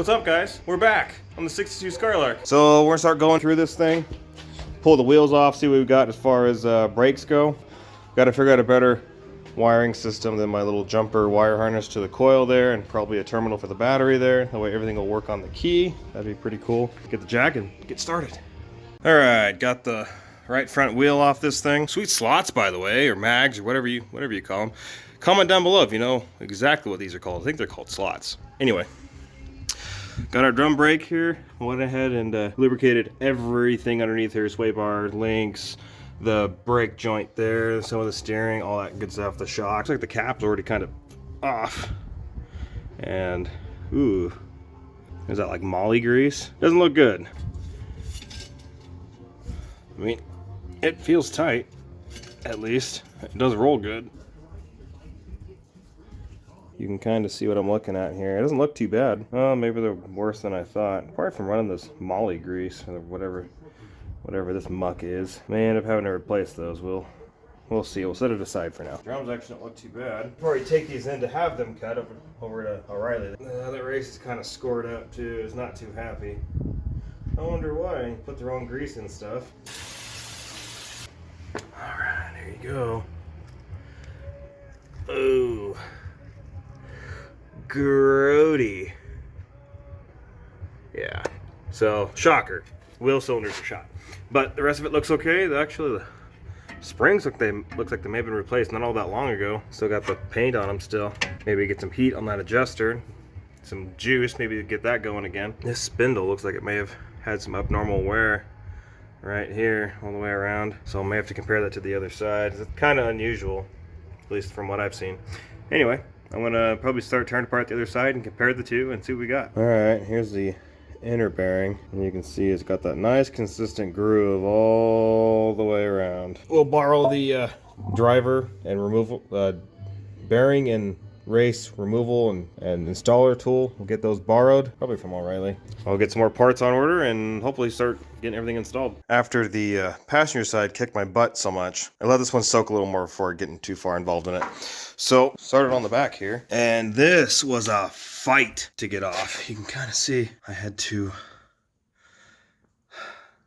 What's up, guys? We're back on the 62 Skylark. So we're gonna start going through this thing, pull the wheels off, see what we've got as far as brakes go. Got to figure out a better wiring system than my little jumper wire harness to the coil there, and probably a terminal for the battery there. That way everything will work on the key. That'd be pretty cool. Get the jack and get started. All right, got the right front wheel off this thing. Sweet slots, by the way, or mags, or whatever you call them. Comment down below if you know exactly what these are called. I think they're called slots. Anyway, got our drum brake here. Went ahead and lubricated everything underneath here. Sway bar, links, the brake joint there, some of the steering, all that good stuff. The shocks, like the cap's already kind of off. And, ooh, is that like molly grease? Doesn't look good. I mean, it feels tight, at least. It does roll good. You can kind of see what I'm looking at here. It doesn't look too bad. Oh, maybe they're worse than I thought. Probably from running this molly grease or whatever this muck is. May end up having to replace those. We'll see. We'll set it aside for now. Drums actually don't look too bad. Before you take these in to have them cut over to O'Reilly. The other race is kind of scored up too. It's not too happy. I wonder why. Put the wrong grease and stuff. All right, there you go. Ooh. Grody. Yeah. So, shocker. Wheel cylinders are shot. But the rest of it looks okay. Actually, the springs looks like they may have been replaced not all that long ago. Still got the paint on them still. Maybe get some heat on that adjuster. Some juice, maybe get that going again. This spindle looks like it may have had some abnormal wear right here all the way around. So I may have to compare that to the other side. It's kind of unusual, at least from what I've seen. Anyway, I'm gonna probably start tearing apart the other side and compare the two and see what we got. All right, here's the inner bearing, and you can see it's got that nice consistent groove all the way around. We'll borrow the driver and removal bearing and race removal and installer tool. We'll get those borrowed, probably from O'Reilly. I'll get some more parts on order and hopefully start getting everything installed. After the passenger side kicked my butt so much, I let this one soak a little more before getting too far involved in it. So started on the back here, and this was a fight to get off. You can kind of see I had to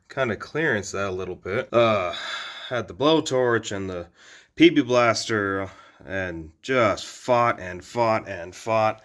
kind of clearance that a little bit. Had the blowtorch and the PB blaster and just fought and fought and fought.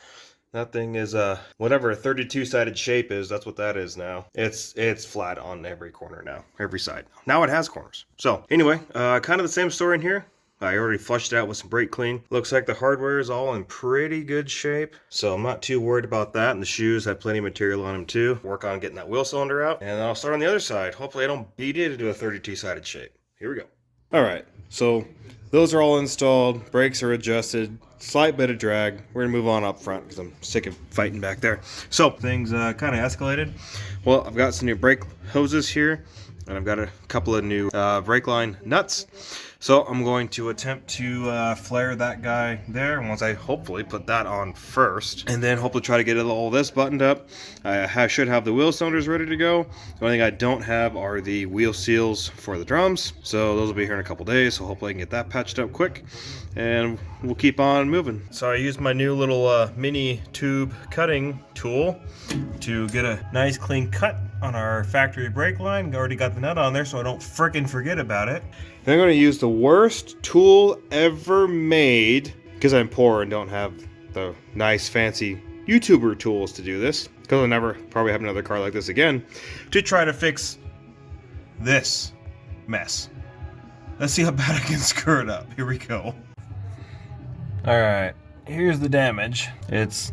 That thing is whatever a 32-sided shape is, that's what that is now. It's flat on every corner now, every side. Now it has corners. So anyway, kind of the same story in here. I already flushed it out with some brake clean. Looks like the hardware is all in pretty good shape, so I'm not too worried about that. And the shoes have plenty of material on them too. Work on getting that wheel cylinder out, and then I'll start on the other side. Hopefully I don't beat it into a 32-sided shape. Here we go. All right, so those are all installed. Brakes are adjusted. Slight bit of drag. We're gonna move on up front because I'm sick of fighting back there. So things kind of escalated. Well, I've got some new brake hoses here, and I've got a couple of new brake line nuts. So I'm going to attempt to flare that guy there once I hopefully put that on first, and then hopefully try to get all this buttoned up. I should have the wheel cylinders ready to go. The only thing I don't have are the wheel seals for the drums, so those will be here in a couple days, so hopefully I can get that patched up quick, and we'll keep on moving. So I used my new little mini tube cutting tool to get a nice clean cut on our factory brake line. Already got the nut on there so I don't frickin' forget about it. And I'm going to use the worst tool ever made, because I'm poor and don't have the nice fancy YouTuber tools to do this, because I'll never probably have another car like this again, to try to fix this mess. Let's see how bad I can screw it up. Here we go. Alright, here's the damage. It's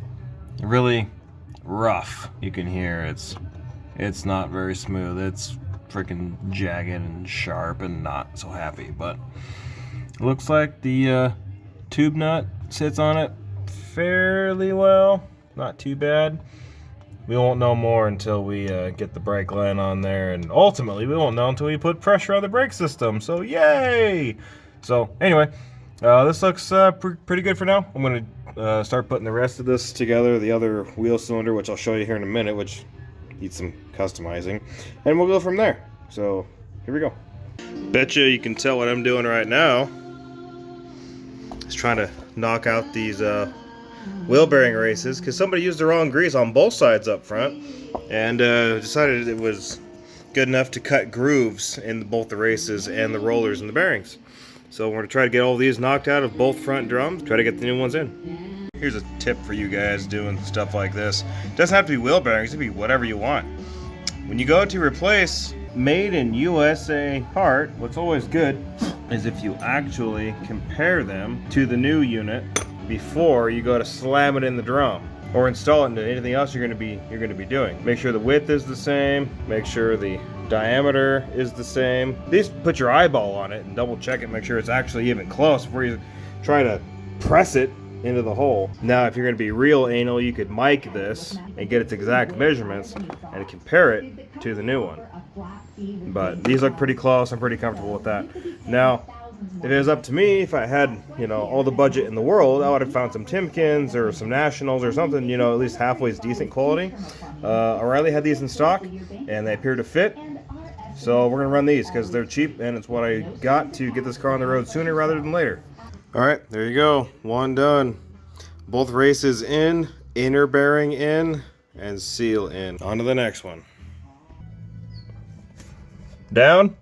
really rough. You can hear it's not very smooth. It's freaking jagged and sharp and not so happy, but it looks like the tube nut sits on it fairly well. Not too bad. We won't know more until we get the brake line on there, and ultimately we won't know until we put pressure on the brake system, so yay! So anyway, this looks pretty good for now. I'm going to start putting the rest of this together, the other wheel cylinder, which I'll show you here in a minute, which needs some customizing, and we'll go from there. So here we go. Betcha you can tell what I'm doing right now. Just trying to knock out these wheel bearing races because somebody used the wrong grease on both sides up front and decided it was good enough to cut grooves in both the races and the rollers and the bearings. So we're going to try to get all these knocked out of both front drums, try to get the new ones in. Here's a tip for you guys doing stuff like this. It doesn't have to be wheel bearings, it can be whatever you want. When you go to replace made in USA part, what's always good is if you actually compare them to the new unit before you go to slam it in the drum or install it into anything else you're going to be doing. Make sure the width is the same, make sure the diameter is the same. At least put your eyeball on it and double check it, make sure it's actually even close before you try to press it into the hole. Now if you're going to be real anal, you could mic this and get its exact measurements and compare it to the new one. But these look pretty close, I'm pretty comfortable with that. Now if it was up to me, if I had, you know, all the budget in the world, I would have found some Timkins or some Nationals or something, you know, at least halfway decent quality. O'Reilly had these in stock and they appear to fit. So we're going to run these because they're cheap and it's what I got to get this car on the road sooner rather than later. Alright, there you go. One done. Both races in, inner bearing in, and seal in. On to the next one. Down.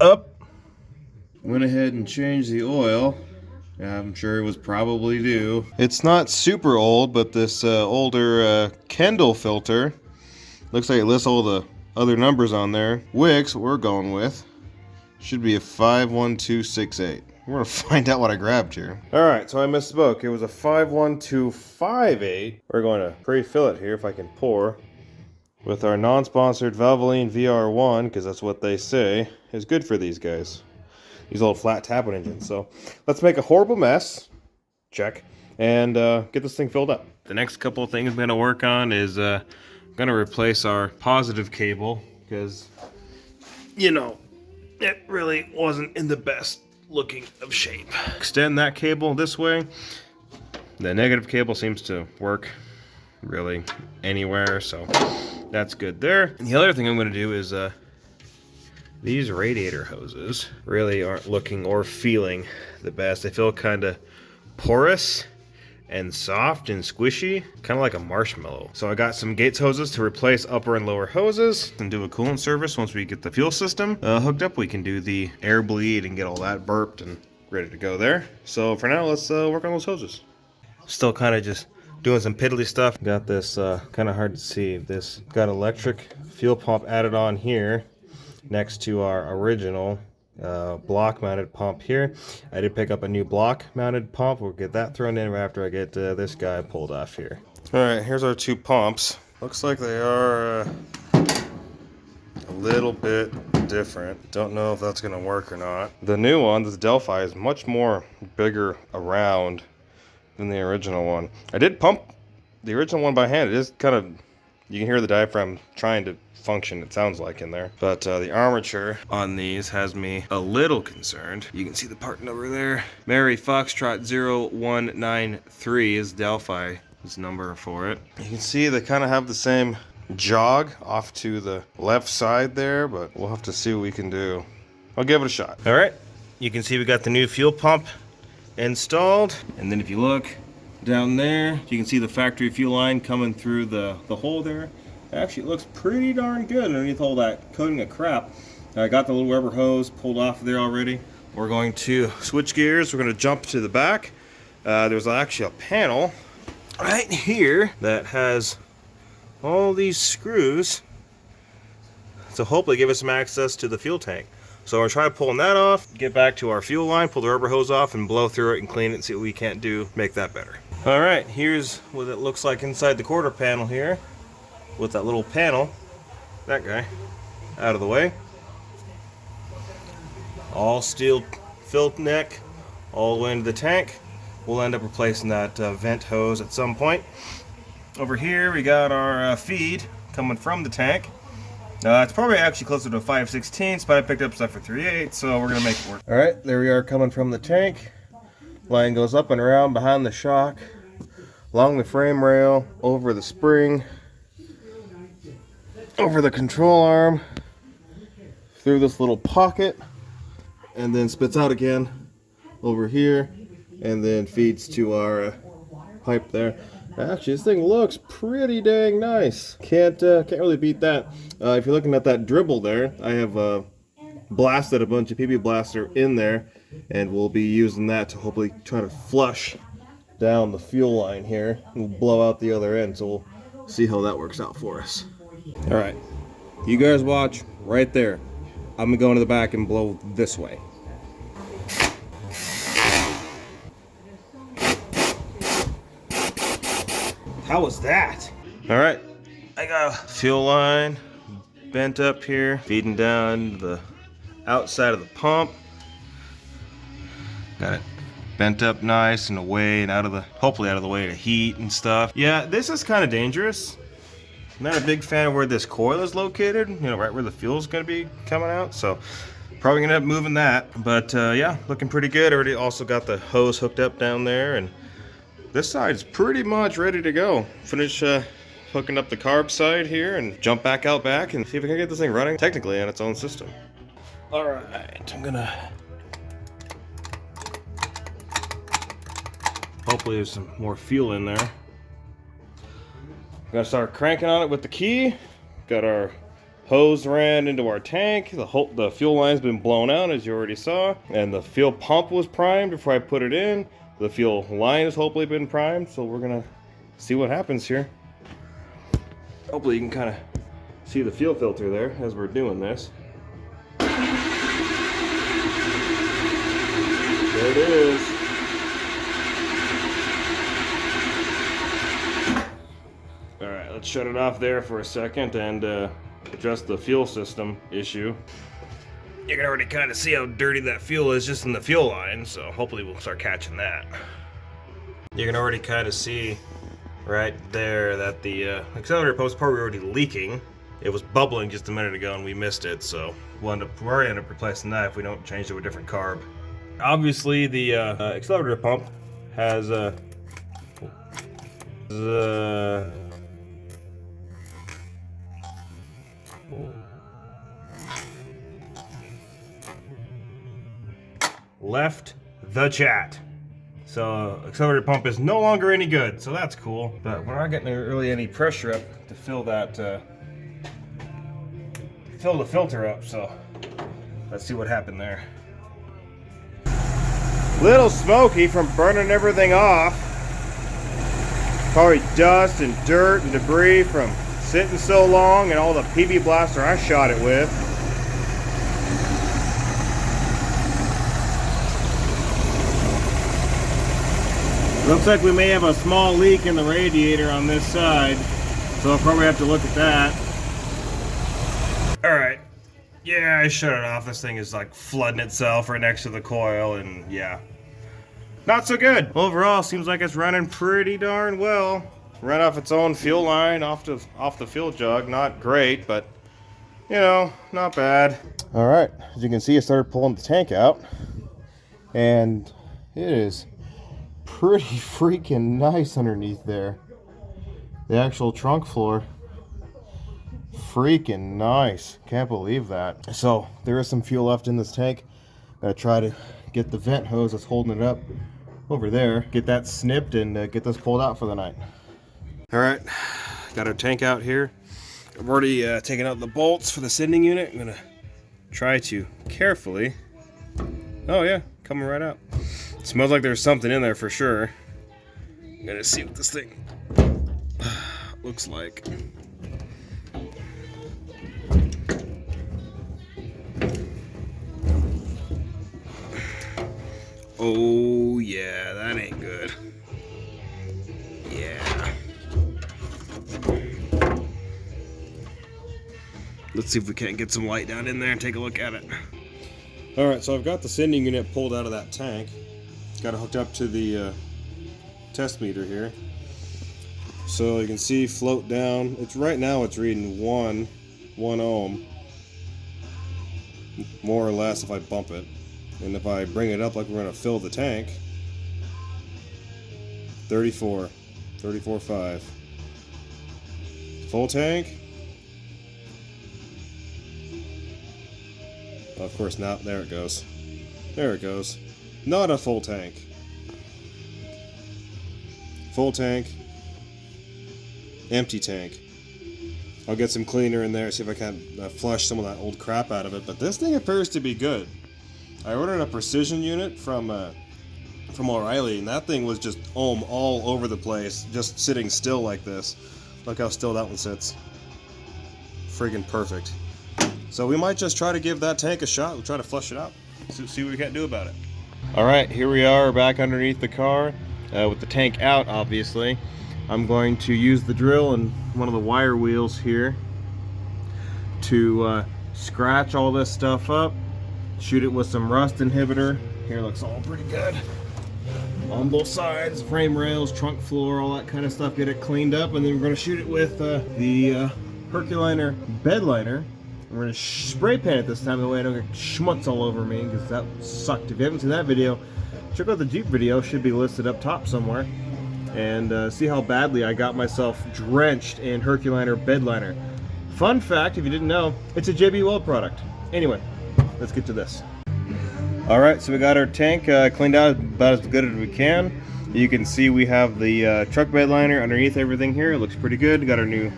Up. Went ahead and changed the oil. I'm sure it was probably due. It's not super old, but this older Kendall filter looks like it lists all the other numbers on there. Wicks, what we're going with, should be a 51268. We're gonna find out what I grabbed here. Alright, so I misspoke. It was a 51258. We're going to pre-fill it here if I can pour with our non-sponsored Valvoline VR1, because that's what they say is good for these guys. These old flat tapping engines. So let's make a horrible mess. Check. And get this thing filled up. The next couple of things I'm going to work on is I'm going to replace our positive cable because, you know, it really wasn't in the best looking of shape. Extend that cable this way. The negative cable seems to work really anywhere, so that's good there. And the other thing I'm going to do is these radiator hoses really aren't looking or feeling the best. They feel kind of porous and soft and squishy, kind of like a marshmallow. So I got some Gates hoses to replace upper and lower hoses and do a coolant service. Once we get the fuel system hooked up, we can do the air bleed and get all that burped and ready to go there. So for now, let's work on those hoses. Still kind of just doing some piddly stuff. Got this kind of hard to see. This got electric fuel pump added on here next to our original block mounted pump here. I did pick up a new block mounted pump. We'll get that thrown in right after I get this guy pulled off here. Alright, here's our two pumps. Looks like they are a little bit different. Don't know if that's going to work or not. The new one, this Delphi, is much more bigger around than the original one. I did pump the original one by hand. It is kind of, you can hear the diaphragm trying to function, it sounds like, in there. But the armature on these has me a little concerned. You can see the part number there. Mary Foxtrot 0193 is Delphi's number for it. You can see they kind of have the same jog off to the left side there, but we'll have to see what we can do. I'll give it a shot. All right, you can see we got the new fuel pump installed, and then if you look down there, you can see the factory fuel line coming through the hole there. Actually, it looks pretty darn good underneath all that coating of crap. I got the little rubber hose pulled off of there already. We're going to switch gears. We're going to jump to the back. There's actually a panel right here that has all these screws to hopefully give us some access to the fuel tank. So we're trying to pull that off, get back to our fuel line, pull the rubber hose off, and blow through it and clean it and see what we can't do, make that better. All right, here's what it looks like inside the quarter panel here with that little panel, that guy, out of the way. All steel fill neck, all the way into the tank. We'll end up replacing that vent hose at some point. Over here we got our feed coming from the tank. It's probably actually closer to a 5/16, but I picked up stuff for 3/8, so we're gonna make it work. All right, there we are coming from the tank. Line goes up and around behind the shock, along the frame rail, over the spring, over the control arm, through this little pocket, and then spits out again over here and then feeds to our pipe there. Actually, this thing looks pretty dang nice. Can't really beat that. If you're looking at that dribble there, I have blasted a bunch of PB Blaster in there, and we'll be using that to hopefully try to flush down the fuel line here. We'll blow out the other end, so we'll see how that works out for us. All right, you guys watch right there. I'm gonna go into the back and blow this way. How was that? All right, I got a fuel line bent up here, feeding down the outside of the pump. Got it bent up nice and away and hopefully out of the way to heat and stuff. Yeah, this is kind of dangerous. I'm not a big fan of where this coil is located, you know, right where the fuel's gonna be coming out, so probably gonna end up moving that. But yeah, looking pretty good. Already also got the hose hooked up down there, and this side's pretty much ready to go. Finish hooking up the carb side here and jump back out back and see if we can get this thing running technically on its own system. All right, I'm gonna hopefully there's some more fuel in there. I'm gonna start cranking on it with the key. Got our hose ran into our tank. The fuel line's been blown out, as you already saw, and the fuel pump was primed before I put it in. The fuel line has hopefully been primed, so we're gonna see what happens here. Hopefully you can kind of see the fuel filter there as we're doing this. There it is. All right, let's shut it off there for a second and adjust the fuel system issue. You can already kind of see how dirty that fuel is just in the fuel line, so hopefully we'll start catching that. You can already kind of see right there that the accelerator post part was already leaking. It was bubbling just a minute ago and we missed it, so we'll end up replacing that if we don't change to a different carb. Obviously the accelerator pump has left the chat. So accelerator pump is no longer any good, so that's cool. But we're not getting really any pressure up to fill that, fill the filter up. So let's see what happened there. Little smoky from burning everything off. Probably dust and dirt and debris from sitting so long and all the PB Blaster I shot it with. Looks like we may have a small leak in the radiator on this side, so I'll probably have to look at that. Alright, yeah, I shut it off. This thing is like flooding itself right next to the coil, and yeah, not so good. Overall, seems like it's running pretty darn well. Ran off its own fuel line, off the fuel jug. Not great, but you know, not bad. Alright, as you can see, I started pulling the tank out, and it is pretty freaking nice underneath there. The actual trunk floor, freaking nice. Can't believe that. So there is some fuel left in this tank. Gotta try to get the vent hose that's holding it up over there, get that snipped, and get this pulled out for the night. All right, got our tank out here. I've already taken out the bolts for the sending unit. I'm gonna try to carefully. Oh yeah, coming right out. It smells like there's something in there for sure. I'm gonna see what this thing looks like. Oh yeah, that ain't good. Yeah. Let's see if we can't get some light down in there and take a look at it. Alright, so I've got the sending unit pulled out of that tank. Got it hooked up to the test meter here. So you can see float down. It's right now it's reading 1 ohm. More or less if I bump it. And if I bring it up like we're going to fill the tank, 34.5. Full tank. Of course, now there it goes. There it goes. Not a full tank. full tank, empty tank. I'll get some cleaner in there, see if I can flush some of that old crap out of it. But this thing appears to be good. I ordered a precision unit from O'Reilly, and that thing was just all over the place, just sitting still like this. Look how still that one sits. Friggin' perfect. So we might just try to give that tank a shot. We'll try to flush it out. See what we can do about it. Alright, here we are back underneath the car with the tank out, obviously. I'm going to use the drill and one of the wire wheels here to scratch all this stuff up, shoot it with some rust inhibitor. Here looks all pretty good on both sides, frame rails, trunk floor, all that kind of stuff. Get it cleaned up, and then we're going to shoot it with the Herculiner bed liner. We're going to spray paint it this time, the way I don't get schmutz all over me, because that sucked. If you haven't seen that video, check out the Jeep video, should be listed up top somewhere, and see how badly I got myself drenched in Herculiner bed liner. Fun fact, if you didn't know, it's a JB Weld product. Anyway, let's get to this. Alright, so we got our tank cleaned out about as good as we can. You can see we have the truck bed liner underneath everything here. It looks pretty good. Got our new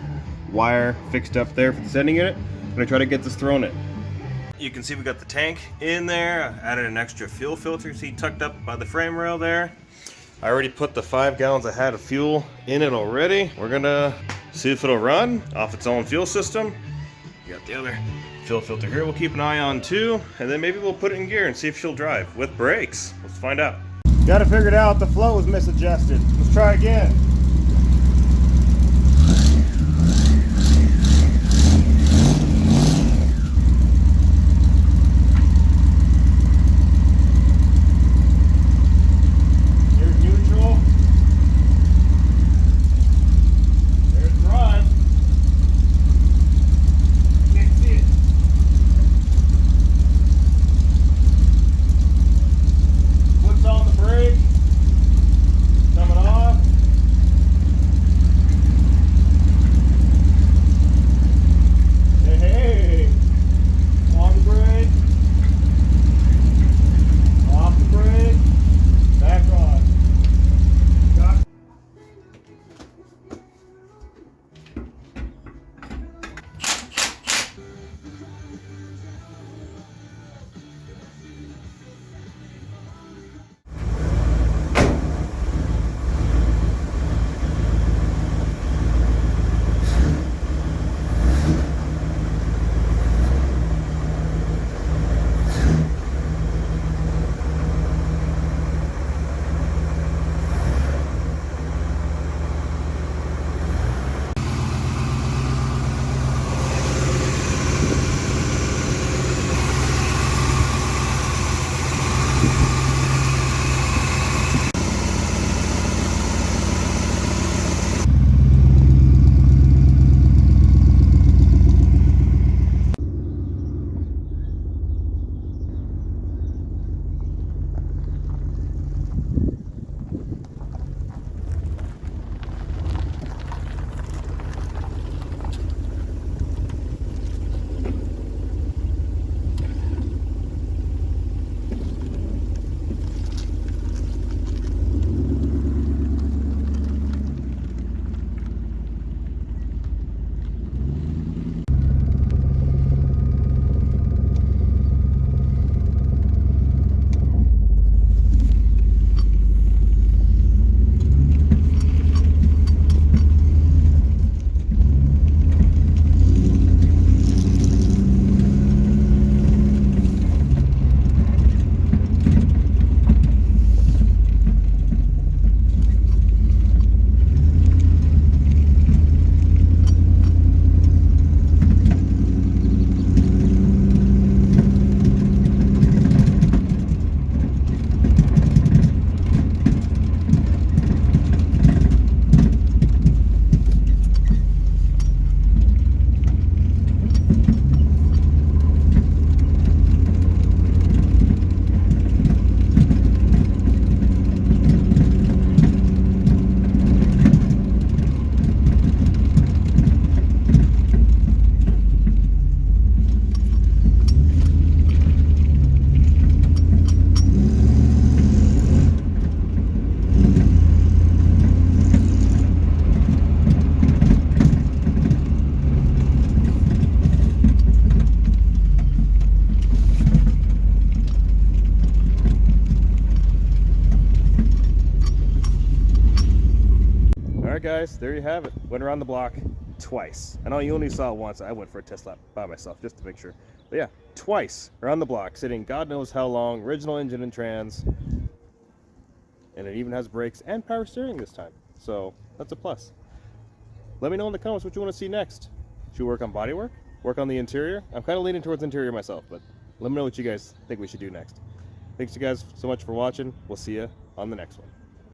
wire fixed up there for the sending unit. I'm going to try to get this thrown in. You can see we got the tank in there. I added an extra fuel filter, see, tucked up by the frame rail there. I already put the 5 gallons I had of fuel in it already. We're going to see if it'll run off its own fuel system. We got the other fuel filter here we'll keep an eye on too, and then maybe we'll put it in gear and see if she'll drive with brakes. Let's find out. Got it figured out. The flow was misadjusted. Let's try again. Here's neutral. There's drive. Can't see it. On the brake, coming off. guys, there you have it. Went around the block twice. I know you only saw it once. I went for a test lap by myself just to make sure. But yeah, twice around the block, sitting God knows how long, original engine and trans. And it even has brakes and power steering this time. So that's a plus. Let me know in the comments what you want to see next. Should we work on bodywork? Work on the interior? I'm kind of leaning towards interior myself, but let me know what you guys think we should do next. Thanks you guys so much for watching. We'll see you on the next one.